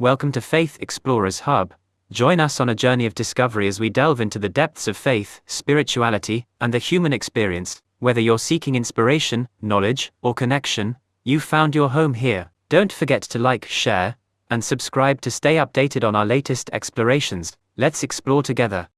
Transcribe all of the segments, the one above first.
Welcome to Faith Explorers Hub. Join us on a journey of discovery as we delve into the depths of faith, spirituality, and the human experience. Whether you're seeking inspiration, knowledge, or connection, you've found your home here. Don't forget to like, share, and subscribe to stay updated on our latest explorations. Let's explore together.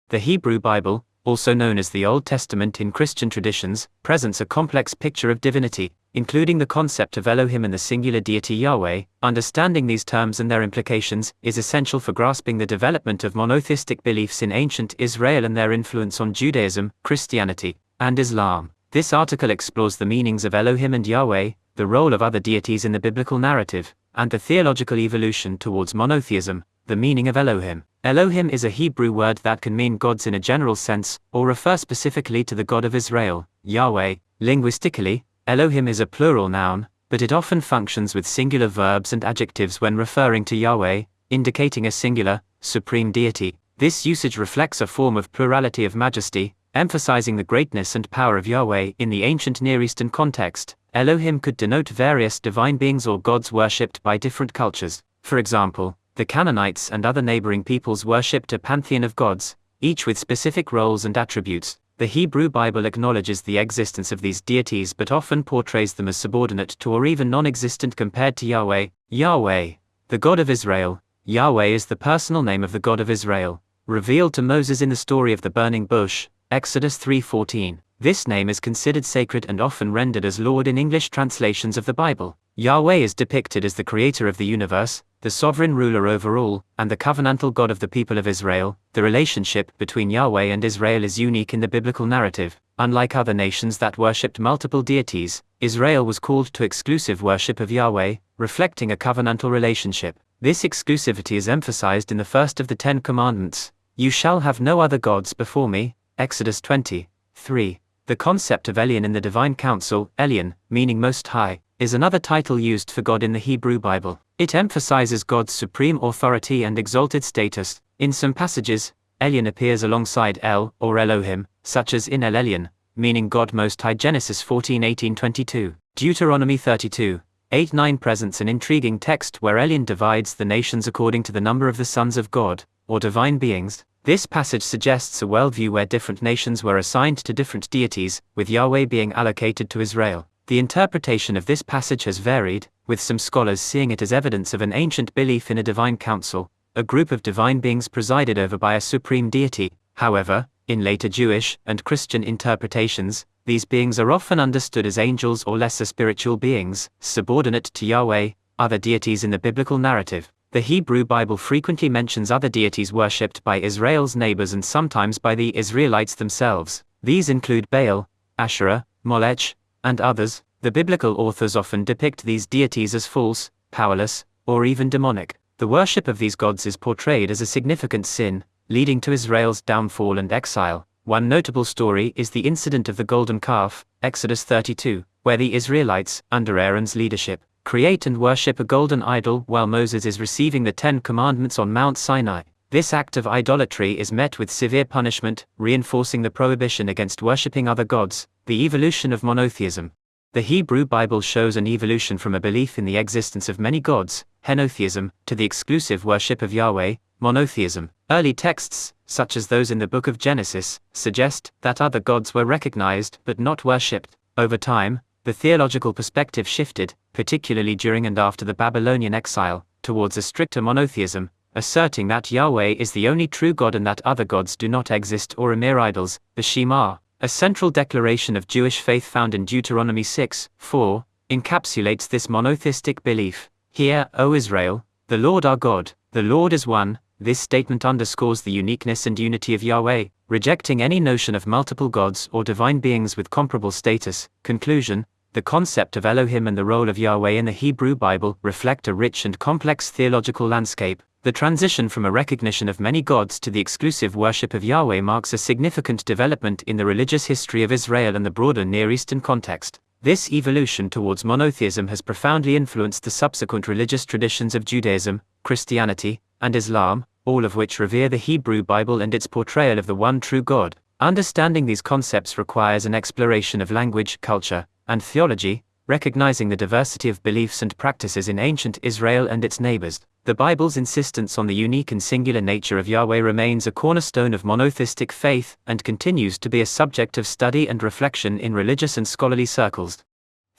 The Hebrew Bible, also known as the Old Testament in Christian traditions, presents a complex picture of divinity, including the concept of Elohim and the singular deity Yahweh. Understanding these terms and their implications is essential for grasping the development of monotheistic beliefs in ancient Israel and their influence on Judaism, Christianity, and Islam. This article explores the meanings of Elohim and Yahweh, the role of other deities in the biblical narrative, and the theological evolution towards monotheism. The meaning of Elohim. Elohim is a Hebrew word that can mean gods in a general sense, or refer specifically to the God of Israel, Yahweh. Linguistically, Elohim is a plural noun, but it often functions with singular verbs and adjectives when referring to Yahweh, indicating a singular, supreme deity. This usage reflects a form of plurality of majesty, emphasizing the greatness and power of Yahweh. In the ancient Near Eastern context, Elohim could denote various divine beings or gods worshipped by different cultures. For example, the Canaanites and other neighboring peoples worshipped a pantheon of gods, each with specific roles and attributes. The Hebrew Bible acknowledges the existence of these deities but often portrays them as subordinate to or even non-existent compared to Yahweh. Yahweh, the God of Israel. Yahweh is the personal name of the God of Israel, revealed to Moses in the story of the burning bush, Exodus 3:14. This name is considered sacred and often rendered as Lord in English translations of the Bible. Yahweh is depicted as the creator of the universe, the sovereign ruler over all, and the covenantal God of the people of Israel. The relationship between Yahweh and Israel is unique in the biblical narrative. Unlike other nations that worshipped multiple deities, Israel was called to exclusive worship of Yahweh, reflecting a covenantal relationship. This exclusivity is emphasized in the first of the 10 Commandments. You shall have no other gods before me, Exodus 20:3. The concept of Elyon in the Divine Council, Elyon, meaning Most High, is another title used for God in the Hebrew Bible. It emphasizes God's supreme authority and exalted status. In some passages, Elyon appears alongside El, or Elohim, such as in El Elyon, meaning God Most High, Genesis 14:18-22. Deuteronomy 32:8-9 presents an intriguing text where Elyon divides the nations according to the number of the sons of God, or divine beings. This passage suggests a worldview where different nations were assigned to different deities, with Yahweh being allocated to Israel. The interpretation of this passage has varied, with some scholars seeing it as evidence of an ancient belief in a divine council, a group of divine beings presided over by a supreme deity. However, in later Jewish and Christian interpretations, these beings are often understood as angels or lesser spiritual beings, subordinate to Yahweh, other deities in the biblical narrative. The Hebrew Bible frequently mentions other deities worshipped by Israel's neighbors and sometimes by the Israelites themselves. These include Baal, Asherah, Molech, and others. The biblical authors often depict these deities as false, powerless, or even demonic. The worship of these gods is portrayed as a significant sin, leading to Israel's downfall and exile. One notable story is the incident of the golden calf, Exodus 32, where the Israelites, under Aaron's leadership, create and worship a golden idol while Moses is receiving the 10 Commandments on Mount Sinai. This act of idolatry is met with severe punishment, reinforcing the prohibition against worshipping other gods. The evolution of monotheism. The Hebrew Bible shows an evolution from a belief in the existence of many gods, henotheism, to the exclusive worship of Yahweh, monotheism. Early texts, such as those in the book of Genesis, suggest that other gods were recognized but not worshipped. Over time, the theological perspective shifted, particularly during and after the Babylonian exile, towards a stricter monotheism, asserting that Yahweh is the only true God and that other gods do not exist or are mere idols. The Shema, a central declaration of Jewish faith found in Deuteronomy 6:4, encapsulates this monotheistic belief. Hear, O Israel, the Lord our God, the Lord is one. This statement underscores the uniqueness and unity of Yahweh, rejecting any notion of multiple gods or divine beings with comparable status. Conclusion. The concept of Elohim and the role of Yahweh in the Hebrew Bible reflect a rich and complex theological landscape. The transition from a recognition of many gods to the exclusive worship of Yahweh marks a significant development in the religious history of Israel and the broader Near Eastern context. This evolution towards monotheism has profoundly influenced the subsequent religious traditions of Judaism, Christianity, and Islam, all of which revere the Hebrew Bible and its portrayal of the one true God. Understanding these concepts requires an exploration of language, culture, and theology, recognizing the diversity of beliefs and practices in ancient Israel and its neighbors. The Bible's insistence on the unique and singular nature of Yahweh remains a cornerstone of monotheistic faith and continues to be a subject of study and reflection in religious and scholarly circles.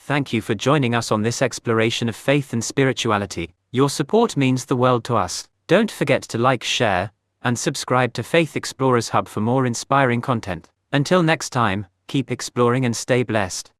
Thank you for joining us on this exploration of faith and spirituality. Your support means the world to us. Don't forget to like, share, and subscribe to Faith Explorers Hub for more inspiring content. Until next time, keep exploring and stay blessed.